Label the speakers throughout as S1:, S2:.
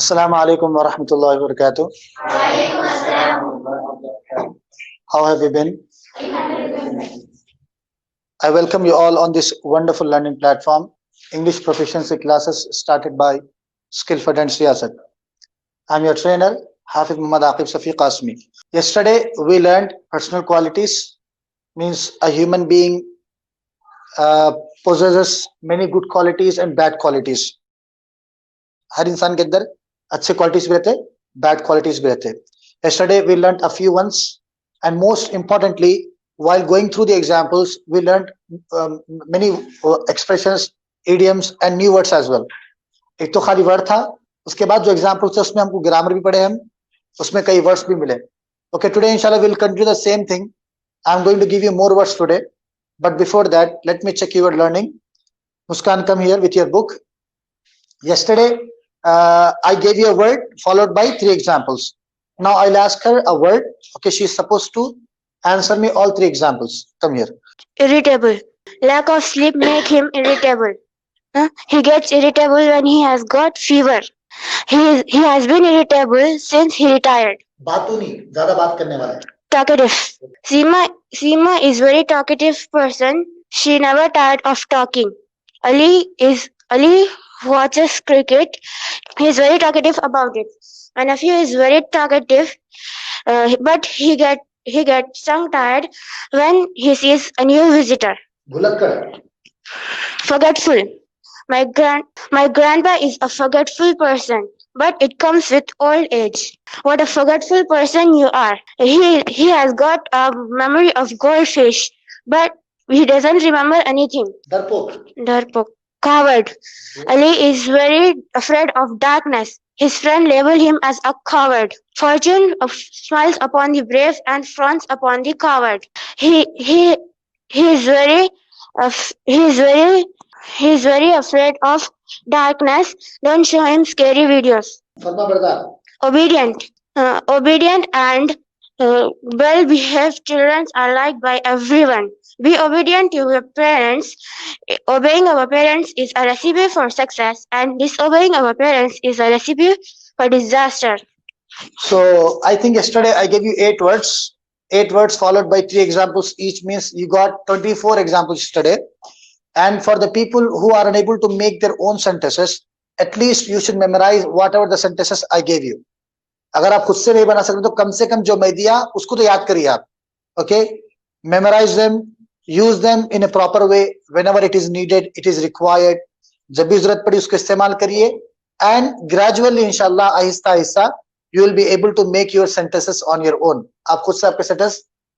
S1: Assalamu alaikum wa rahmatullahi wa barakatuh. How have you been? I welcome you all on this wonderful learning platform, English proficiency classes started by Skillful and Siasat. I'm your trainer, Hafiz Muhammad Aqib Safi Qasmi. Yesterday we learned personal qualities, means a human being possesses many good qualities and bad qualities. हर इंसान के अंदर अच्छे qualities भी रहते हैं, bad qualities भी रहते हैं. Yesterday we learned a few ones, and most importantly, while going through the examples, we learned many expressions, idioms and new words as well. एक तो खाली वर्ड था, उसके बाद जो एग्जाम्पल्स थे उसमें हमको ग्रामर भी पढ़े, हम उसमें कई वर्ड्स भी मिले. Okay, today inshallah we'll continue the same thing. I'm going to give you more words today, but before that let me check your learning. Muskan, come here with your book. Yesterday I gave you a word followed by 3 examples. Now I'll ask her a word. Okay, she's supposed to answer me all 3 examples. Come here.
S2: Irritable. Lack of sleep make him irritable. He gets irritable when he has got fever. He has been irritable since he retired.
S1: बात तो नहीं, ज़्यादा बात करने वाला है.
S2: Talkative. Seema is very talkative person. She never tired of talking. Ali watches cricket. He is very talkative about it. My nephew is very talkative, but he gets tongue tired when he sees a new visitor. Forgetful. My grandpa is a forgetful person, but it comes with old age. What a forgetful person you are. He has got a memory of goldfish, but he doesn't remember anything. Darpok. Coward. Ali is very afraid of darkness. His friend labeled him as a coward. Fortune smiles upon the brave and frowns upon the coward. He is very afraid of darkness. Don't show him scary videos. Obedient. Obedient and well-behaved children are liked by everyone. Be obedient to your parents. Obeying our parents is a recipe for success, and disobeying our parents is a recipe for disaster.
S1: So I think yesterday I gave you 8 words. 8 words followed by 3 examples each, means you got 24 examples yesterday. And for the people who are unable to make their own sentences, at least you should memorize whatever the sentences I gave you. अगर आप खुद से नहीं बना सकते तो कम से कम जो मैं दिया उसको तो याद करिए आप. Okay, memorize them, use them in a proper way whenever it is needed, it is required. जब भी जरूरत पड़ी उसको इस्तेमाल करिए, and gradually इंशाल्लाह Aahista Aahista you will be able to make your sentences on your own. आप खुद से आपके sentence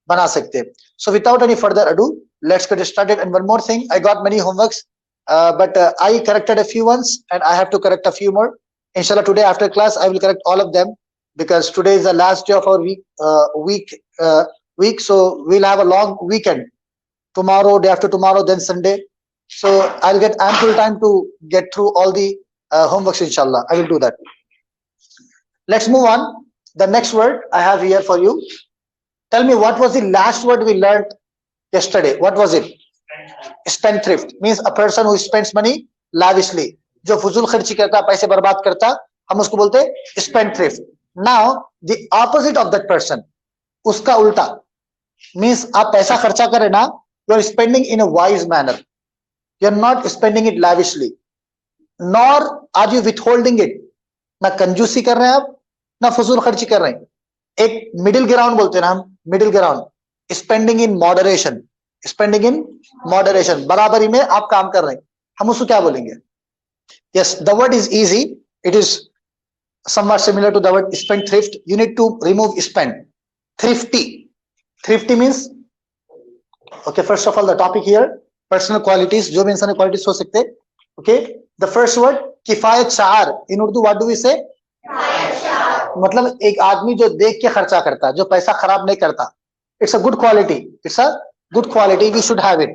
S1: बना सकते हैं. So without any further ado, let's get started. And one more thing, I got many homeworks, but I corrected a few ones and I have to correct a few more. Inshallah today after class I will correct all of them, because today is the last day of our week, so we'll have a long weekend. Tomorrow, day after tomorrow, then Sunday. So I'll get ample time to get through all the homeworks, inshallah. I will do that. Let's move on. The next word I have here for you. Tell me, what was the last word we learned yesterday? What was it? Spendthrift means a person who spends money lavishly. जो फजूल खर्ची करता, पैसे बर्बाद करता, हम उसको बोलते हैं spendthrift. Now the opposite of that person, उसका उल्टा, means आप पैसा खर्चा करें ना, you are spending in a wise manner. You are not spending it lavishly, nor are you withholding it. ना कंजूसी कर रहे हैं आप, ना फजूल खर्ची कर रहे हैं. एक मिडिल ग्राउंड बोलते हैं ना हम, middle ground. Spending in moderation. Spending in moderation, बराबरी में आप काम कर रहे हैं, हम उसको क्या बोलेंगे? Yes, the word is easy. It is somewhat similar to the word spendthrift. You need to remove spend. Thrifty. Thrifty means, okay, first of all the topic here, personal qualities. जो भी इंसान qualities हो सकते. Okay, the first word किफायत शार. In Urdu what do we say? मतलब एक आदमी जो देख के खर्चा करता, जो पैसा खराब नहीं करता. It's a good quality. It's a good quality. We should have it.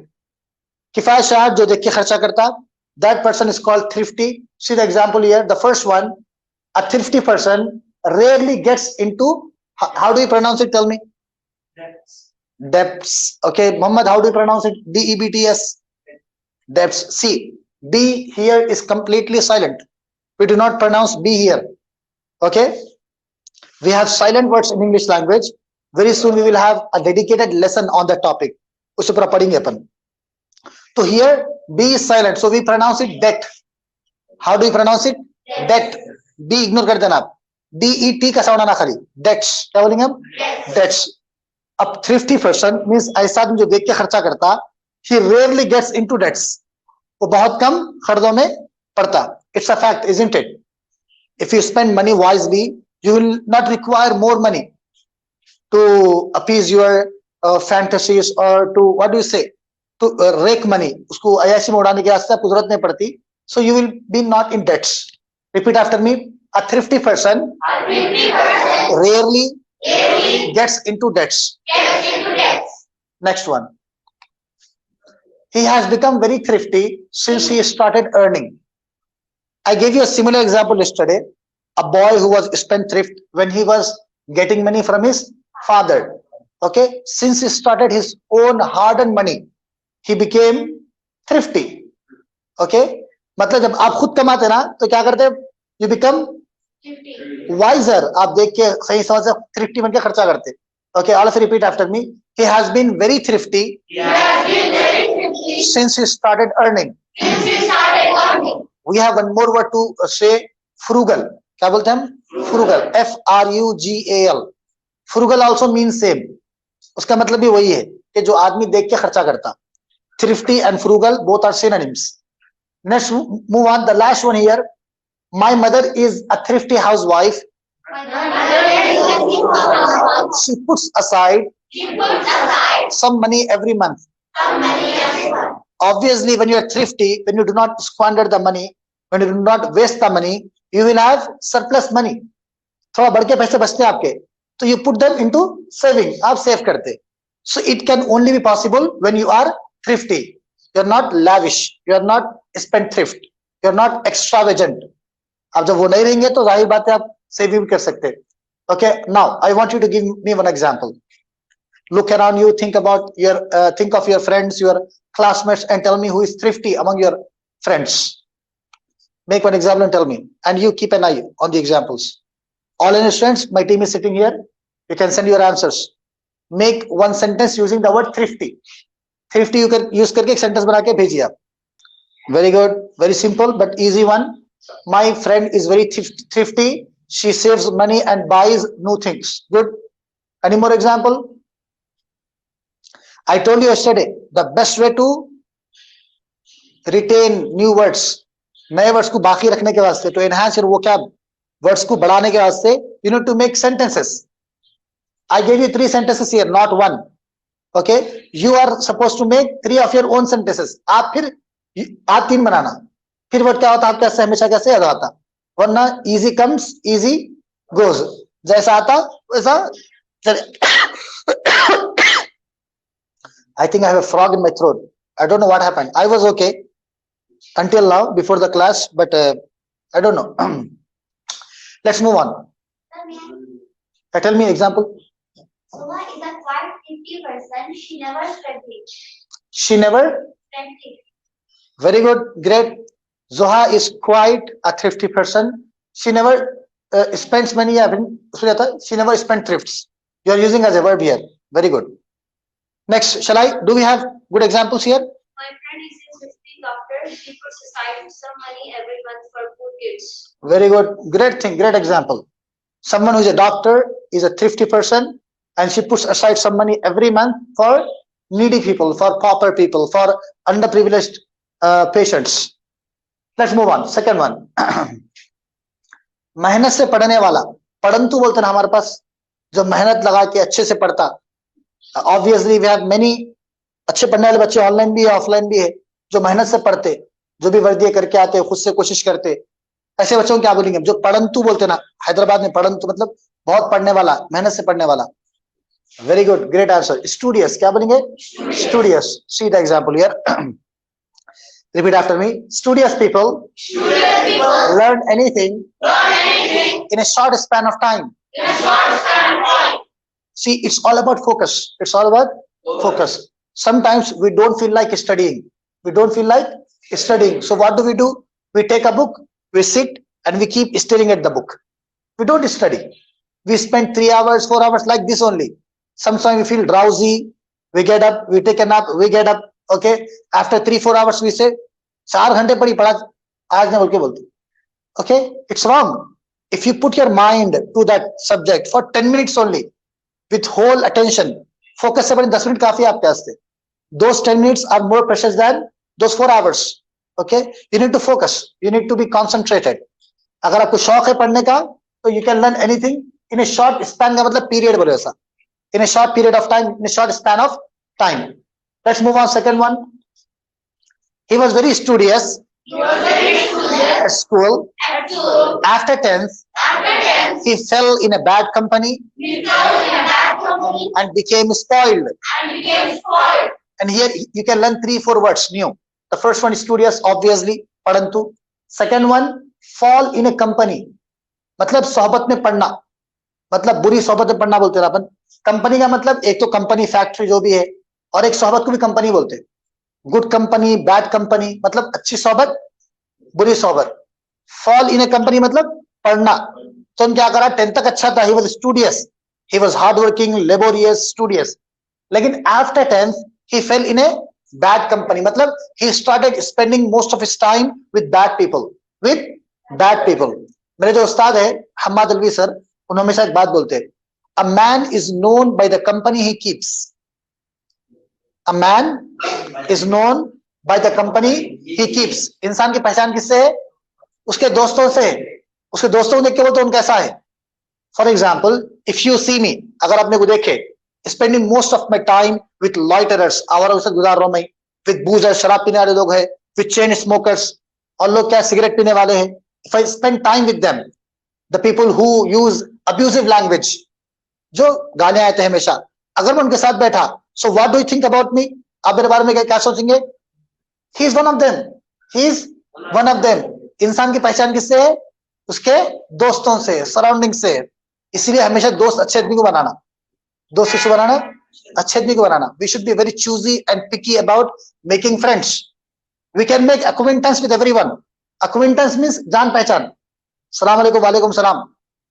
S1: किफायत शार, जो देख के खर्चा करता, that person is called thrifty. See the example here. The first one, a thrifty person rarely gets into, how do you pronounce it? Tell me. Debts. Okay, Muhammad, how do you pronounce it? D-E-B-T-S. Debts. See, B here is completely silent. We do not pronounce B here. Okay, we have silent words in English language. Very soon we will have a dedicated lesson on that topic. उस पर पढ़ेंगे अपन. So here B is silent, so we pronounce it det. How do you pronounce it? Det. D ignore कर देना आप. DET का sound आना खाली. Debts. क्या बोलेंगे हम? Debts. अब thrifty person means ऐसा आदमी जो देख के खर्चा करता, he rarely gets into debts. वो बहुत कम खर्चों में पड़ता. It's a fact, isn't it? If you spend money wisely, you will not require more money to appease your fantasies or to, what do you say, to rake money. उसको अयाशी में उड़ाने की रास्ते आपको जरूरत नहीं पड़ती. So you will be not in debts. Repeat after me. A thrifty person rarely gets into debts. Next one. He has become very thrifty since he started earning. I gave you a similar example yesterday. A boy who was spendthrift when he was getting money from his father. Okay, since he started his own hard-earned money, he became thrifty. Okay, मतलब जब आप खुद कमाते ना तो क्या करते? You become wiser. आप देख के सही समझ से thrifty बन के खर्चा करते. Okay, all of you repeat after me. He has been very thrifty since he started earning. We have one more word to say, frugal. क्या बोलते हैं हम? Frugal. FRUGAL. Frugal also means same. उसका मतलब भी वही है कि जो आदमी देख के खर्चा करता. Thrifty and frugal both are synonyms. Next, move on. The last one here. My mother is a thrifty housewife. She puts aside some money every month. Obviously, when you are thrifty, when you do not squander the money, when you do not waste the money, you will have surplus money. थोड़ा बढ़ के पैसे बचते हैं आपके, तो you put them into saving. आप save करते. So it can only be possible when you are thrifty. You are not lavish. You are not spendthrift. You are not extravagant. अब जब वो नहीं रहेंगे तो जाहिर बात है आप सेविंग भी कर सकते हैं. Okay, now I want you to give me one example. Look around you, think about your, think of your friends, your classmates, and tell me who is thrifty among your friends. Make one example and tell me, and you keep an eye on the examples. All in students, my team is sitting here. You can send your answers. Make one sentence using the word thrifty. Thrifty you can use करके एक sentence बना के भेजिए आप. Very good, very simple but easy one. My friend is very thrifty. She saves money and buys new things. Good. Any more example? I told you yesterday, the best way to retain new words, नए words को बाकी रखने के वास्ते, to enhance your vocab, words को बढ़ाने के वास्ते, you need to make sentences. I gave you 3 sentences here, not 1. Okay, you are supposed to make 3 of your own sentences. आप 3 बनाना. फिर वर्ड क्या होता है आपका हमेशा कैसे याद आता, वरना easy comes easy goes. जैसा आता वैसा I think I have a frog in my throat. I don't know what happened. I was okay until now before the class, but I don't know. Let's move on. Tell me example.
S2: Zoha is a quite thrifty person. She never spends it.
S1: She never
S2: Spends it.
S1: Very good, great. Zoha is quite a thrifty person. She never spends money. She never spends thrifts. You are using as a verb here. Very good. Next, shall I? Do we have good examples here?
S2: My friend is a thrifty doctor. She puts aside some money every month for poor kids.
S1: Very good, great thing, great example. Someone who is a doctor is a thrifty person, and she puts aside some money every month for needy people, for pauper people, for underprivileged patients. Let's move on. Second one. मेहनत से पढ़ने वाला, पढ़ंतु बोलते हैं हमारे पास, जो मेहनत लगा के अच्छे से पढ़ता. Obviously we have many अच्छे पढ़ने वाले बच्चे ऑनलाइन भी है, ऑफलाइन भी है, जो मेहनत से पढ़ते, जो भी वर्दी करके आते, खुद से कोशिश करते. ऐसे बच्चों को क्या बोलेंगे? जो पढ़ंतु बोलते ना, हैदराबाद में पढ़ंतु मतलब बहुत पढ़ने वाला, मेहनत से पढ़ने वाला. Very good, great answer. Studious, क्या बोलेंगे? Studious. See the example here. Repeat after me. Studious people learn anything in a short span of time. See, it's all about focus. It's all about focus. Sometimes we don't feel like studying. We don't feel like studying. So what do? We take a book, we sit, and we keep staring at the book. We don't study. We spend 3 hours, 4 hours like this only. Sometimes we feel drowsy. We get up, we take a nap, we get up. Okay. After 3, 4 hours, we say, 4 घंटे पढ़ी पढ़ा आज ने बोल के बोलते. Okay. It's wrong. If you put your mind to that subject for 10 minutes only, with whole attention, focus से 10 minute काफी आपके वास्ते. Those 10 minutes are more precious than those 4 hours. Okay. You need to focus. You need to be concentrated. अगर आपको शौक है पढ़ने का, तो you can learn anything in a short span का मतलब period बोलो ऐसा. In a short period of time, in a short span of time. Let's move on. Second one. He was very studious. At school. After 10th, he fell in a bad company. And became spoiled. And here you can learn 3, 4 words new. The first one is studious, obviously, parantu. Second one, fall in a company. मतलब सोहबत में पढ़ना, मतलब बुरी सोहबत में पढ़ना बोलते हैं अपन. कंपनी का मतलब एक तो कंपनी फैक्ट्री जो भी है, और एक सोहबत को भी कंपनी बोलते हैं. गुड कंपनी, बैड कंपनी, मतलब अच्छी सोहबत, बुरी सोहबत. फॉल इन ए कंपनी मतलब पढ़ना. तो हम क्या करा, 10th तक अच्छा था, he was studious, he was hard working, laborious, studious. लेकिन after 10th he fell in a bad company, मतलब he started spending most of his time with bad people. मेरे जो उस्ताद है हम्माद अलवी सर, उन्होंने हमेशा एक बात बोलते हैं, a man is known by the company he keeps. A man is known by the company he keeps. इंसान की पहचान किससे है? उसके दोस्तों से. उसके दोस्तों को देख के बोलते उनका कैसा है. For example, if you see मी, अगर आपने को देखे spending most of my time with loiterers, आवारा से गुजार रहा हूं मैं, with boozers, शराब पीने वाले लोग हैं, with chain smokers, और लोग क्या सिगरेट पीने वाले हैं. If I spend time with them, the people who use abusive language, जो गाने आते हैं हमेशा, अगर मैं उनके साथ बैठा, so what do you think about me? आप मेरे बारे में क्या सोचेंगे? He is one of them. He is one of them. इंसान की पहचान किससे है? उसके दोस्तों से, सराउंडिंग से. इसीलिए हमेशा दोस्त अच्छे आदमी को बनाना. दोस्त किसको बनाना? अच्छे आदमी को बनाना. We should be very choosy and picky about making friends. We can make acquaintance with everyone. Acquaintance means जान पहचान. सलाम अलैकुम, वालेकुम सलाम.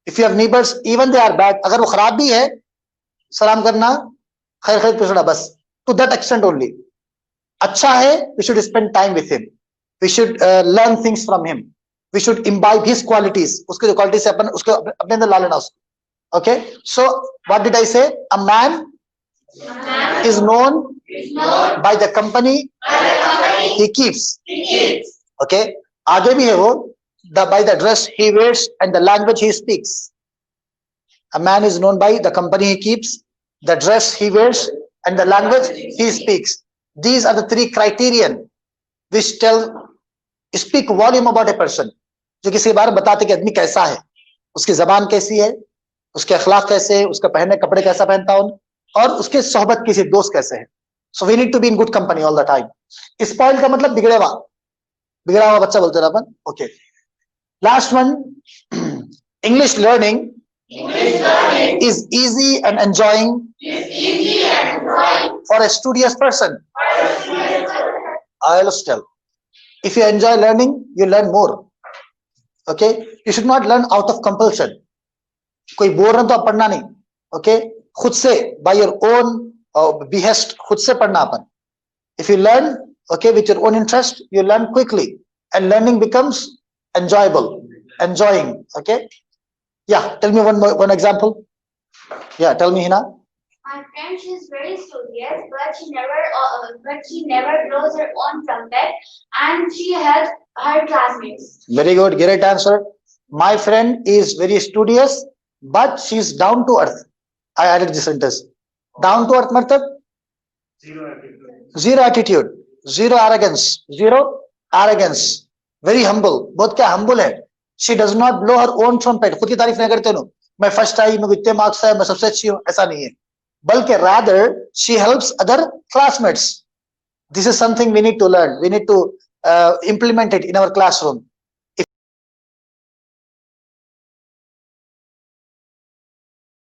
S1: If you have neighbors, even they are bad, अगर वो खराब भी है, सलाम करना, खैर खैर पूछना, बस. To that extent only. अच्छा है, we should spend time with him. We should learn things from him. We should imbibe his qualities. उसके जो qualities है अपन उसको अपने अंदर ला लेना उसको. Okay, so what did I say? A man is known by the company he keeps. Okay, आगे भी है वो, by the dress he wears and the language he speaks. A man is known by the company he keeps, the dress he wears and the language he speaks. These are the 3 criterion which speak volume about a person. जो किसी के बारे में बताते कि आदमी कैसा है, उसकी जबान कैसी है, उसके अखलाक कैसे है, उसका पहनने कपड़े कैसा पहनता हूं, और उसके सोहबत किसी दोस्त कैसे है. So we need to be in good company all the time. Spoil का मतलब बिगड़ा हुआ बच्चा बोलते हैं अपन. Okay, last one. English learning is easy and enjoying for a studious person. I'll tell. If you enjoy learning, you learn more. Okay, you should not learn out of compulsion. कोई बोल रहा तो आप पढ़ना नहीं. Okay, खुद से by your own behest, खुद से पढ़ना अपन. If you learn, okay, with your own interest, you learn quickly, and learning becomes enjoyable, enjoying. Okay, yeah. Tell me one example. Yeah, tell me, Hina.
S2: My friend, she's very studious, but she never blows her own trumpet, and she helps her classmates.
S1: Very good, great answer. My friend is very studious, but she's down to earth. I added this sentence. Down to earth matlab zero attitude, zero arrogance, very humble. बहुत क्या humble है. She does not blow her own trumpet. खुद की तारीफ नहीं करते no. मैं first आई, मैं इतने मार्क्स है, मैं सबसे अच्छी हूँ, ऐसा नहीं है. बल्कि rather she helps other classmates. This is something we need to learn. We need to implement it in our classroom.